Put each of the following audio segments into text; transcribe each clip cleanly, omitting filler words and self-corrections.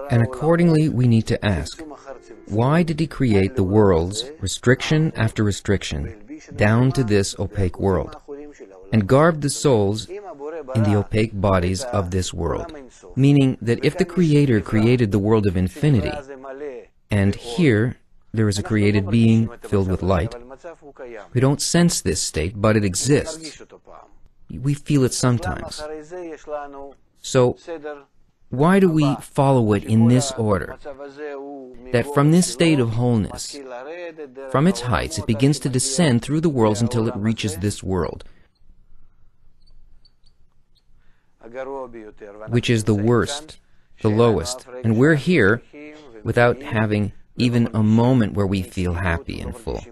And accordingly, we need to ask, why did he create the worlds, restriction after restriction, down to this opaque world, and garb the souls in the opaque bodies of this world? Meaning that if the Creator created the world of infinity, and here there is a created being filled with light, we don't sense this state, but it exists. We feel it sometimes. So, why do we follow it in this order? That from this state of wholeness, from its heights, it begins to descend through the worlds until it reaches this world, which is the worst, the lowest, and we're here without having even a moment where we feel happy and full.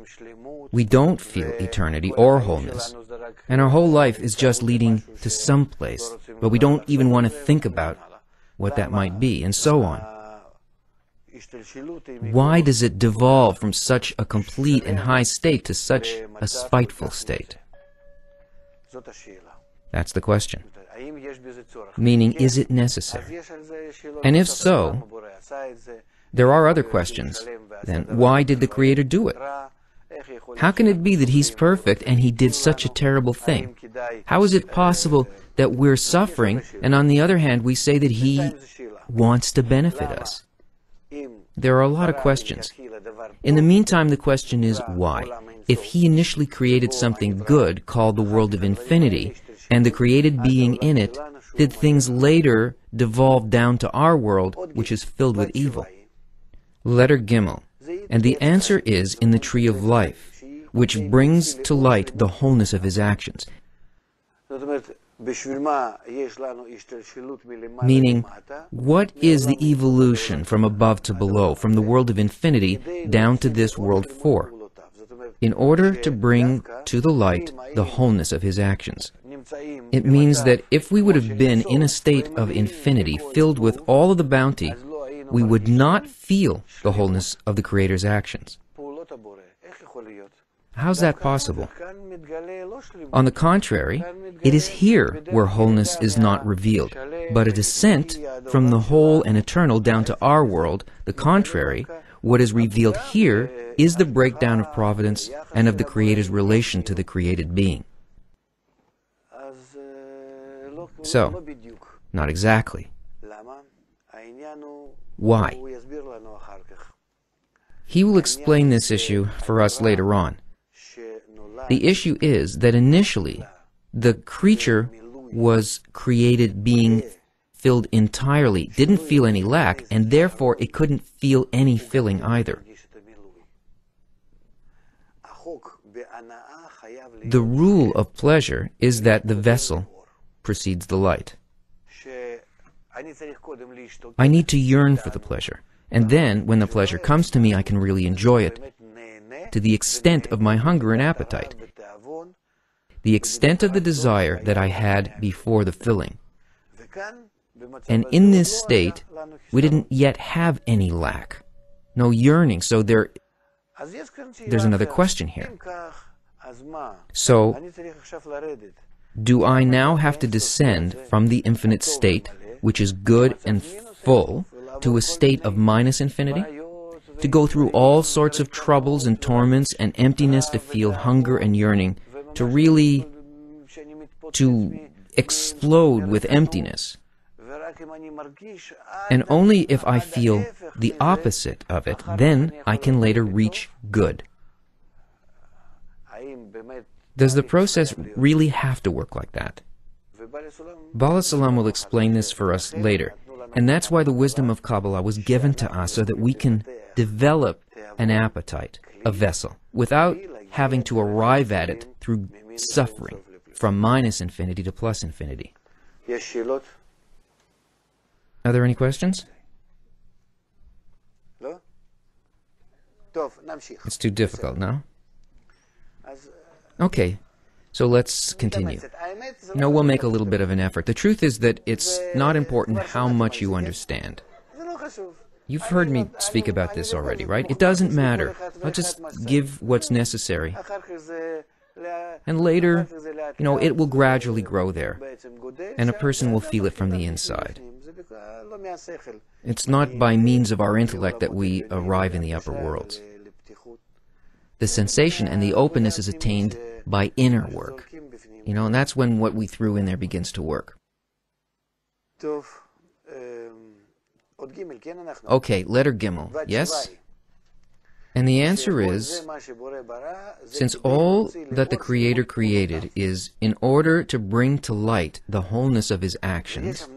We don't feel eternity or wholeness, and our whole life is just leading to some place, but we don't even want to think about what that might be, and so on. Why does it devolve from such a complete and high state to such a spiteful state? That's the question. Meaning, is it necessary? And if so, there are other questions. Then, why did the Creator do it? How can it be that He's perfect and He did such a terrible thing? How is it possible that we're suffering, and on the other hand, we say that He wants to benefit us? There are a lot of questions. In the meantime, the question is, why? If He initially created something good called the world of infinity, and the created being in it, did things later devolve down to our world, which is filled with evil? Letter Gimel. And the answer is in the tree of life, which brings to light the wholeness of His actions. Meaning, what is the evolution from above to below, from the world of infinity down to this world for? In order to bring to the light the wholeness of His actions. It means that if we would have been in a state of infinity, filled with all of the bounty, we would not feel the wholeness of the Creator's actions. How's that possible? On the contrary, it is here where wholeness is not revealed, but a descent from the whole and eternal down to our world. The contrary, what is revealed here is the breakdown of providence and of the Creator's relation to the created being. So, not exactly. Why? He will explain this issue for us later on. The issue is that initially, the creature was created being filled entirely, didn't feel any lack, and therefore it couldn't feel any filling either. The rule of pleasure is that the vessel precedes the light. I need to yearn for the pleasure, and then, when the pleasure comes to me, I can really enjoy it, to the extent of my hunger and appetite. the extent of the desire that I had before the filling. And in this state, we didn't yet have any lack, no yearning, so there's another question here. So, do I now have to descend from the infinite state, which is good and full, to a state of minus infinity? To go through all sorts of troubles and torments and emptiness, to feel hunger and yearning, to explode with emptiness. And only if I feel the opposite of it, then I can later reach good. Does the process really have to work like that? Bala Salam will explain this for us later, and that's why the wisdom of Kabbalah was given to us, so that we can develop an appetite, a vessel, without having to arrive at it through suffering, from minus infinity to plus infinity. Are there any questions? It's too difficult, no? Okay, so let's continue. We'll make a little bit of an effort. The truth is that it's not important how much you understand. You've heard me speak about this already, right? It doesn't matter. I'll just give what's necessary. And later, it will gradually grow there, and a person will feel it from the inside. It's not by means of our intellect that we arrive in the upper worlds. The sensation and the openness is attained by inner work. And that's when what we threw in there begins to work. Okay, letter Gimel, yes? And the answer is, since all that the Creator created is in order to bring to light the wholeness of His actions,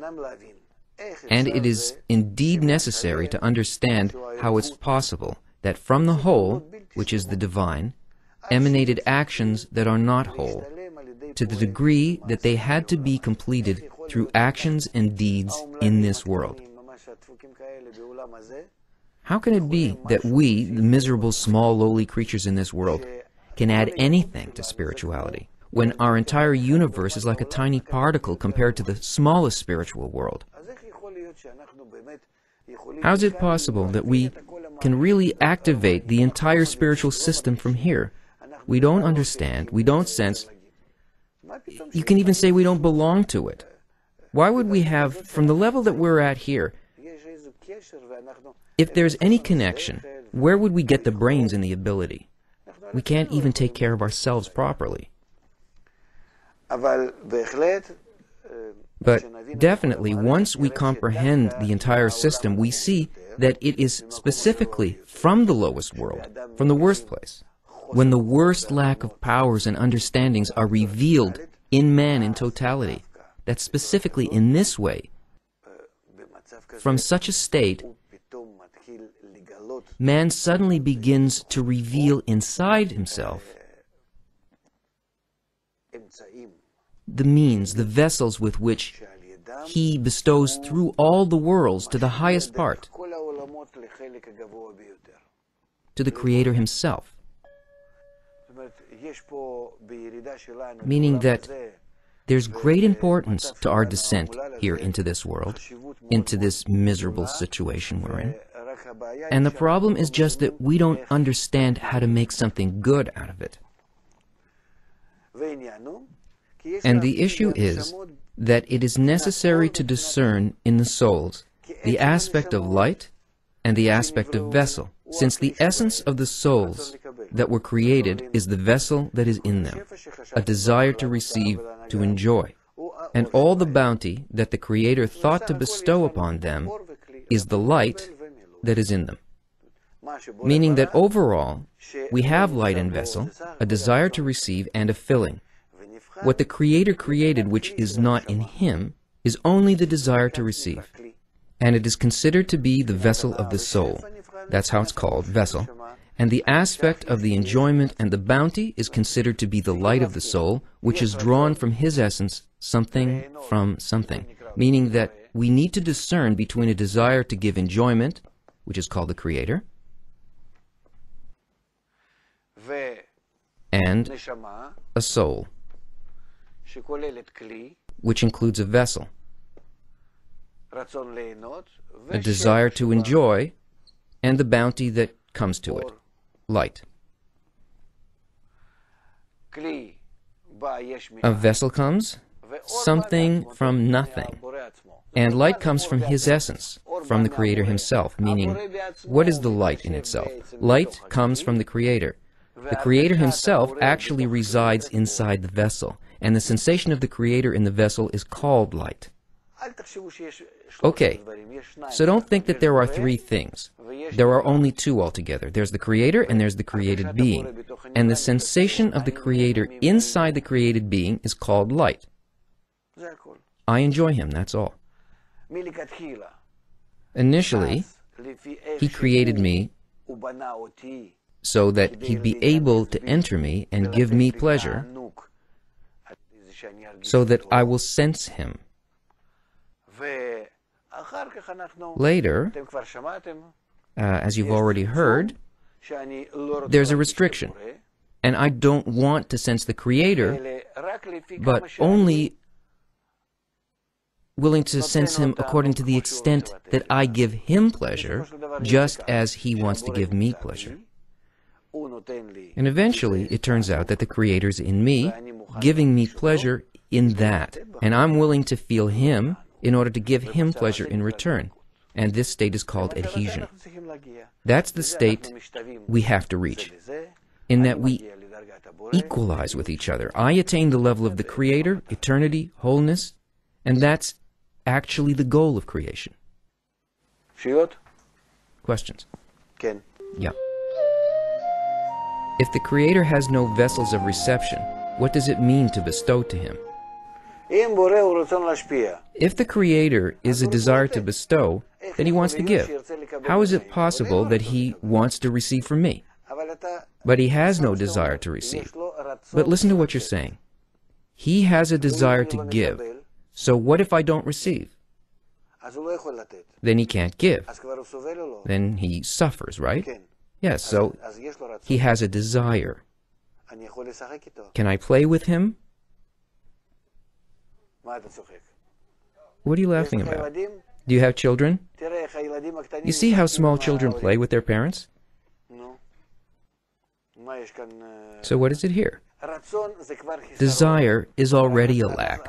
and it is indeed necessary to understand how it's possible that from the whole, which is the divine, emanated actions that are not whole, to the degree that they had to be completed through actions and deeds in this world. How can it be that we, the miserable, small, lowly creatures in this world, can add anything to spirituality, when our entire universe is like a tiny particle compared to the smallest spiritual world? How is it possible that we can really activate the entire spiritual system from here? We don't understand, we don't sense, you can even say we don't belong to it. Why would we have, from the level that we're at here, if there's any connection, where would we get the brains and the ability? We can't even take care of ourselves properly. But definitely, once we comprehend the entire system, we see that it is specifically from the lowest world, from the worst place, when the worst lack of powers and understandings are revealed in man in totality, that specifically in this way, from such a state, man suddenly begins to reveal inside himself the means, the vessels with which he bestows through all the worlds to the highest part, to the Creator Himself. Meaning that there's great importance to our descent here into this world, into this miserable situation we're in. And the problem is just that we don't understand how to make something good out of it. And the issue is that it is necessary to discern in the souls the aspect of light and the aspect of vessel, since the essence of the souls that were created is the vessel that is in them, a desire to receive, to enjoy. And all the bounty that the Creator thought to bestow upon them is the light that is in them. Meaning that overall, we have light and vessel, a desire to receive, and a filling. What the Creator created, which is not in Him, is only the desire to receive. And it is considered to be the vessel of the soul. That's how it's called, vessel. And the aspect of the enjoyment and the bounty is considered to be the light of the soul, which is drawn from His essence, something from something. Meaning that we need to discern between a desire to give enjoyment, which is called the Creator, and a soul. which includes a vessel, a desire to enjoy, and the bounty that comes to it, light. A vessel comes, something from nothing, and light comes from his essence, from the Creator himself, meaning, what is the light in itself? Light comes from the Creator. The Creator himself actually resides inside the vessel, and the sensation of the Creator in the vessel is called light. Okay, so don't think that there are three things. There are only two altogether. There's the Creator and there's the created being. And the sensation of the Creator inside the created being is called light. I enjoy him, that's all. Initially, he created me so that he'd be able to enter me and give me pleasure, so that I will sense him. Later, as you've already heard, there's a restriction, and I don't want to sense the Creator, but only willing to sense him according to the extent that I give him pleasure, just as he wants to give me pleasure. And eventually, it turns out that the Creator's in me, giving me pleasure in that, and I'm willing to feel him in order to give him pleasure in return. And this state is called adhesion. That's the state we have to reach, in that we equalize with each other. I attain the level of the Creator, eternity, wholeness, and that's actually the goal of creation. Questions? Yeah. If the Creator has no vessels of reception, what does it mean to bestow to him? If the Creator is a desire to bestow, then he wants to give. How is it possible that he wants to receive from me? But he has no desire to receive. But listen to what you're saying. He has a desire to give. So what if I don't receive? Then he can't give. Then he suffers, right? Yes, so he has a desire. Can I play with him? What are you laughing about? Do you have children? You see how small children play with their parents? So what is it here? Desire is already a lack.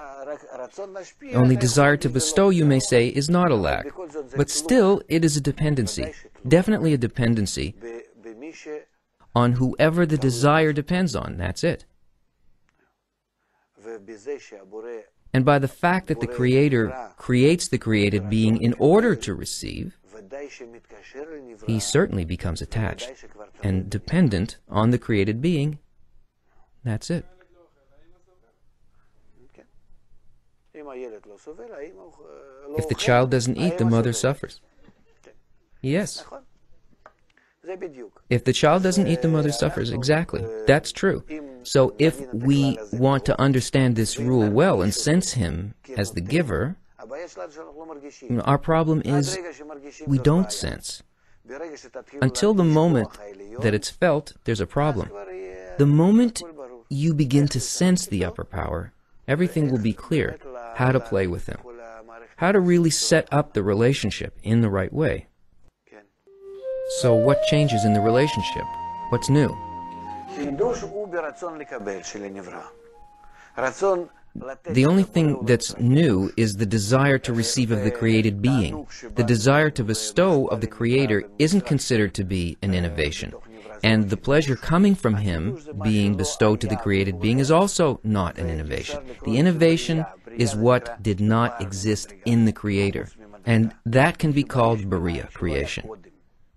Only desire to bestow, you may say, is not a lack. But still, it is a dependency. Definitely a dependency on whoever the desire depends on. That's it. And by the fact that the Creator creates the created being in order to receive, he certainly becomes attached and dependent on the created being. That's it. If the child doesn't eat, the mother suffers. Yes. If the child doesn't eat, the mother suffers. Exactly. That's true. So if we want to understand this rule well and sense him as the giver, our problem is we don't sense. Until the moment that it's felt, there's a problem. The moment you begin to sense the upper power, everything will be clear. How to play with him. How to really set up the relationship in the right way. So what changes in the relationship? What's new? The only thing that's new is the desire to receive of the created being. The desire to bestow of the Creator isn't considered to be an innovation. And the pleasure coming from him being bestowed to the created being is also not an innovation. The innovation is what did not exist in the Creator. And that can be called Bariya, creation.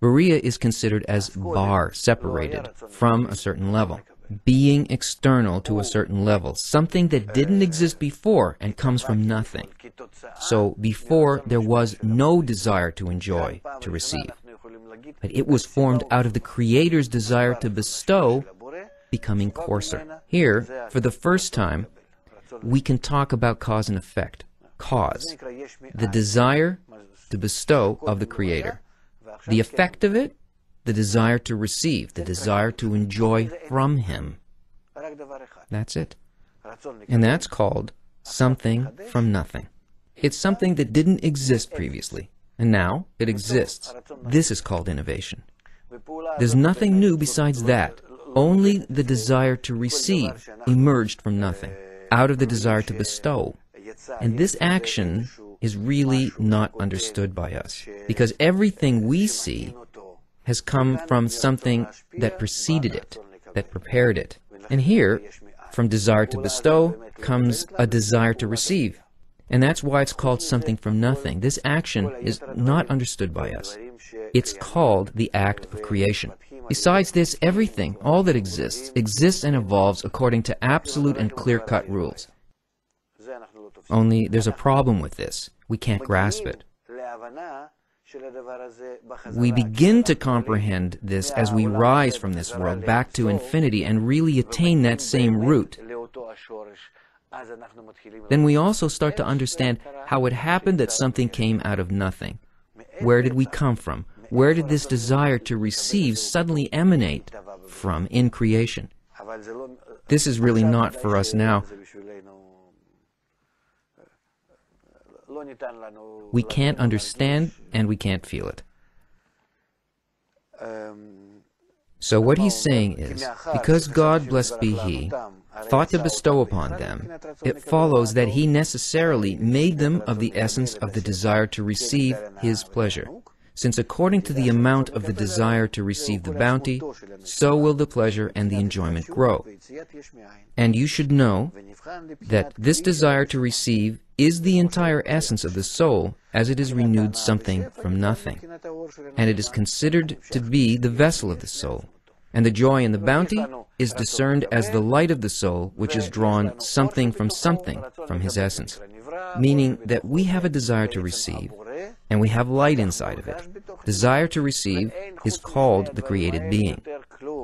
Bariya is considered as bar, separated from a certain level. Being external to a certain level, something that didn't exist before and comes from nothing. So before there was no desire to enjoy, to receive. But it was formed out of the Creator's desire to bestow, becoming coarser. Here, for the first time, we can talk about cause and effect. Cause, the desire to bestow of the Creator. The effect of it, the desire to receive, the desire to enjoy from him. That's it. And that's called something from nothing. It's something that didn't exist previously, and now it exists. This is called innovation. There's nothing new besides that. Only the desire to receive emerged from nothing, out of the desire to bestow. And this action is really not understood by us, because everything we see has come from something that preceded it, that prepared it. And here, from desire to bestow, comes a desire to receive. And that's why it's called something from nothing. This action is not understood by us. It's called the act of creation. Besides this, everything, all that exists and evolves according to absolute and clear-cut rules. Only there's a problem with this. We can't grasp it. We begin to comprehend this as we rise from this world back to infinity and really attain that same root. Then we also start to understand how it happened that something came out of nothing. Where did we come from? Where did this desire to receive suddenly emanate from in creation? This is really not for us now. We can't understand and we can't feel it. So what he's saying is, because God, blessed be He, thought to bestow upon them, it follows that He necessarily made them of the essence of the desire to receive His pleasure. Since according to the amount of the desire to receive the bounty, so will the pleasure and the enjoyment grow. And you should know that this desire to receive is the entire essence of the soul, as it is renewed something from nothing. And it is considered to be the vessel of the soul. And the joy in the bounty is discerned as the light of the soul, which is drawn something from His essence. Meaning that we have a desire to receive, and we have light inside of it. Desire to receive is called the created being.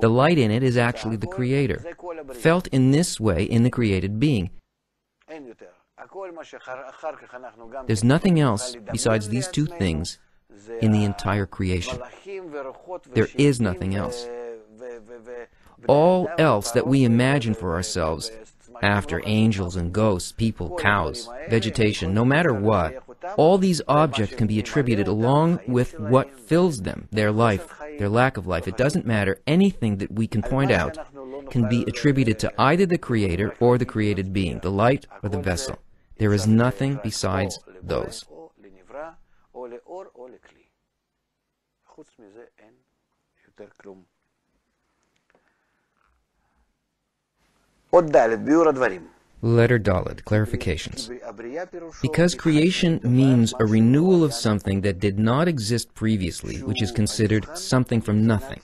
The light in it is actually the Creator, felt in this way in the created being. There's nothing else besides these two things in the entire creation. There is nothing else. All else that we imagine for ourselves, after angels and ghosts, people, cows, vegetation, no matter what, all these objects can be attributed along with what fills them, their life, their lack of life. It doesn't matter. Anything that we can point out can be attributed to either the Creator or the created being, the light or the vessel. There is nothing besides those. Letter Dalet, clarifications. Because creation means a renewal of something that did not exist previously, which is considered something from nothing.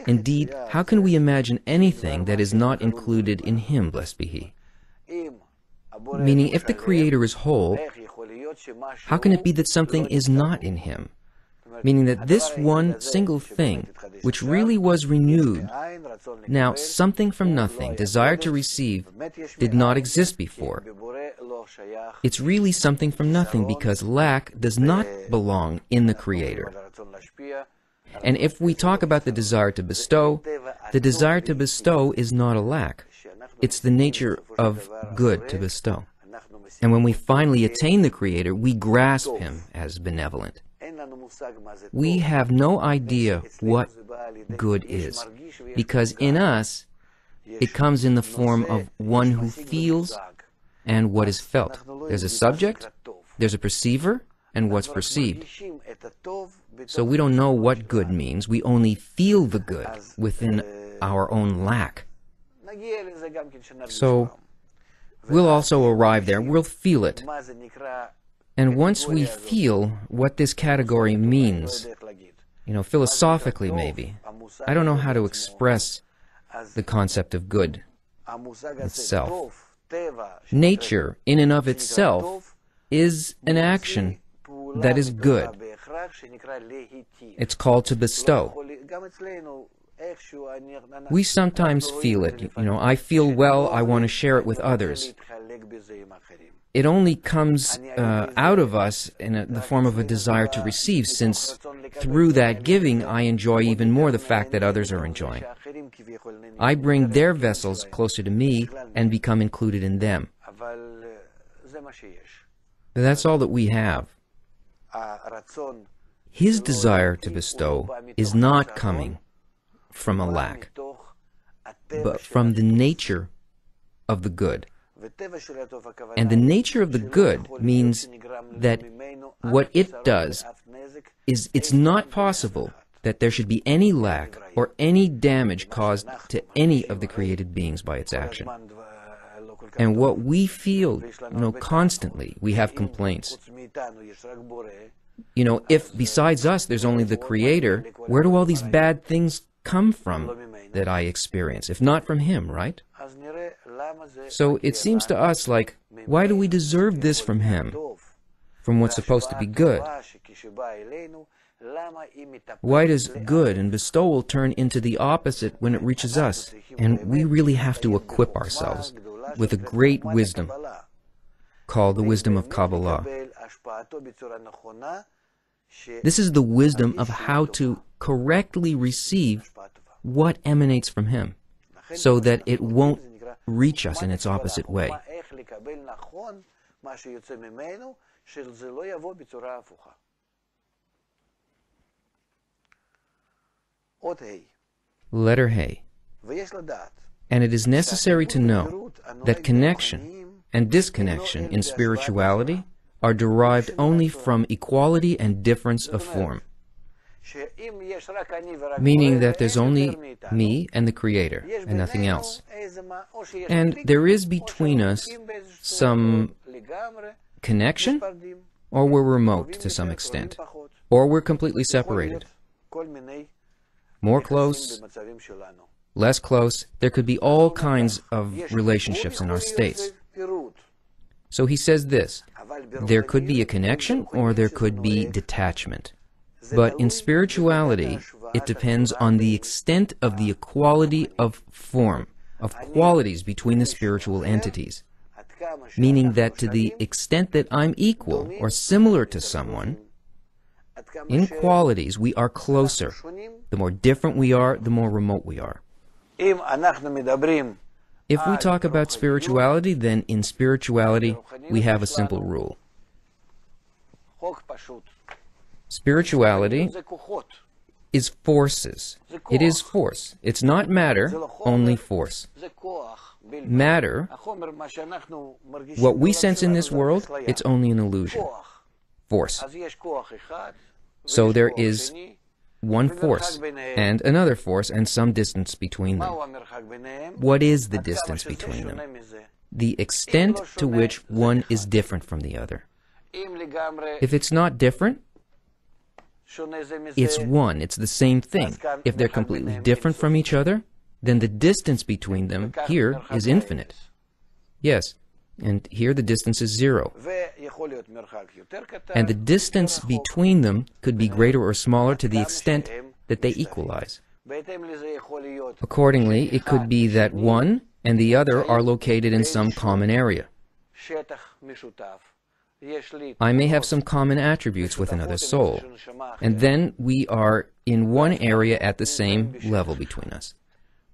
Indeed, how can we imagine anything that is not included in Him, blessed be He? Meaning, if the Creator is whole, how can it be that something is not in Him? Meaning that this one single thing, which really was renewed, now something from nothing, desire to receive, did not exist before. It's really something from nothing because lack does not belong in the Creator. And if we talk about the desire to bestow is not a lack. It's the nature of good to bestow. And when we finally attain the Creator, we grasp Him as benevolent. We have no idea what good is, because in us, it comes in the form of one who feels and what is felt. There's a subject, there's a perceiver, and what's perceived. So we don't know what good means, we only feel the good within our own lack. So we'll also arrive there, we'll feel it. And once we feel what this category means, philosophically maybe, I don't know how to express the concept of good itself. Nature, in and of itself, is an action that is good. It's called to bestow. We sometimes feel it. I feel well, I want to share it with others. It only comes out of us in the form of a desire to receive, since through that giving I enjoy even more the fact that others are enjoying. I bring their vessels closer to me and become included in them. But that's all that we have. His desire to bestow is not coming from a lack, but from the nature of the good. And the nature of the good means that what it does is it's not possible that there should be any lack or any damage caused to any of the created beings by its action. And what we feel, constantly, we have complaints. If besides us there's only the Creator, where do all these bad things come from that I experience, if not from Him, right? So it seems to us like, why do we deserve this from Him, from what's supposed to be good? Why does good and bestowal turn into the opposite when it reaches us? And we really have to equip ourselves with a great wisdom called the wisdom of Kabbalah. This is the wisdom of how to correctly receive what emanates from Him, so that it won't reach us in its opposite way. Letter Hey. And it is necessary to know that connection and disconnection in spirituality are derived only from equality and difference of form. Meaning that there's only me and the Creator, and nothing else. And there is between us some connection, or we're remote to some extent, or we're completely separated. More close, less close, there could be all kinds of relationships in our states. So he says this, there could be a connection, or there could be detachment. But in spirituality, it depends on the extent of the equality of form, of qualities between the spiritual entities. Meaning that to the extent that I'm equal or similar to someone, in qualities we are closer. The more different we are, the more remote we are. If we talk about spirituality, then in spirituality we have a simple rule. Spirituality is forces. It is force. It's not matter, only force. Matter, what we sense in this world, it's only an illusion. Force. So there is one force, and another force, and some distance between them. What is the distance between them? The extent to which one is different from the other. If it's not different, it's one, it's the same thing. If they're completely different from each other, then the distance between them here is infinite. Yes, and here the distance is zero. And the distance between them could be greater or smaller to the extent that they equalize. Accordingly, it could be that one and the other are located in some common area. I may have some common attributes with another soul, and then we are in one area at the same level between us.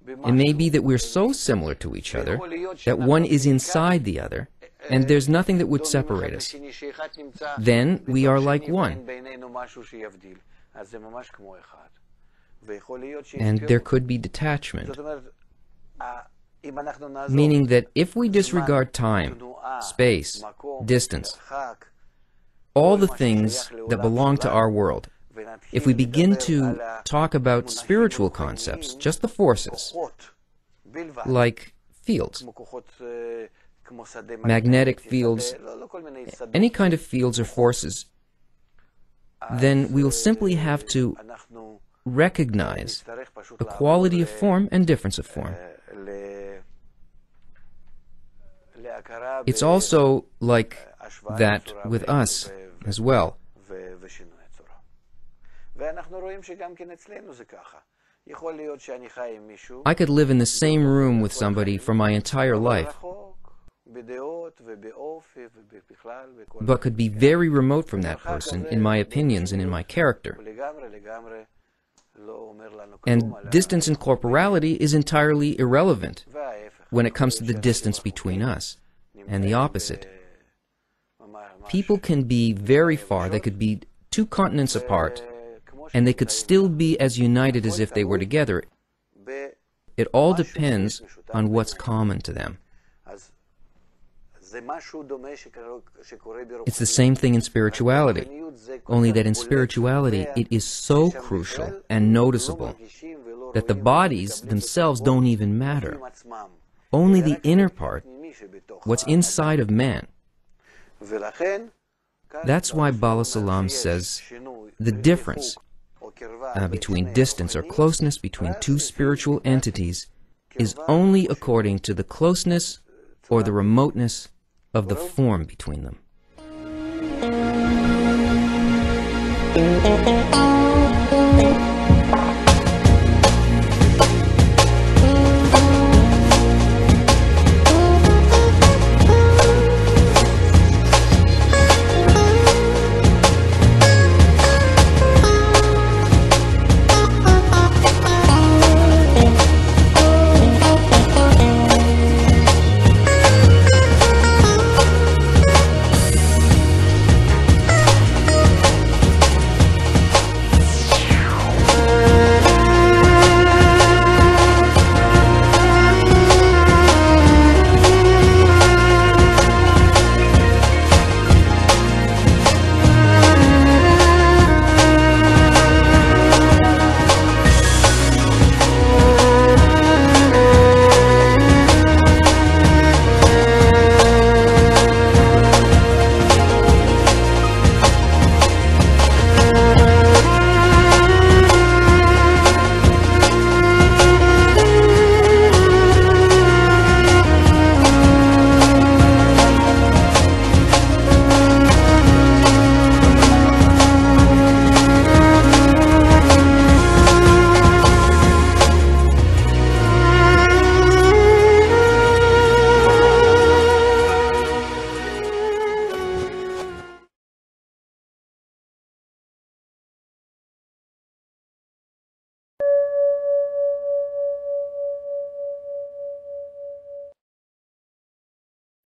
It may be that we're so similar to each other that one is inside the other, and there's nothing that would separate us. Then we are like one. And there could be detachment. Meaning that if we disregard time, space, distance, all the things that belong to our world, if we begin to talk about spiritual concepts, just the forces, like fields, magnetic fields, any kind of fields or forces, then we'll simply have to recognize the quality of form and difference of form. It's also like that with us as well. I could live in the same room with somebody for my entire life, but could be very remote from that person in my opinions and in my character. And distance in corporality is entirely irrelevant when it comes to the distance between us, and the opposite. People can be very far, they could be 2 continents apart, and they could still be as united as if they were together. It all depends on what's common to them. It's the same thing in spirituality, only that in spirituality it is so crucial and noticeable that the bodies themselves don't even matter. Only the inner part, what's inside of man. That's why Bala Salam says the difference between distance or closeness between 2 spiritual entities is only according to the closeness or the remoteness of the form between them.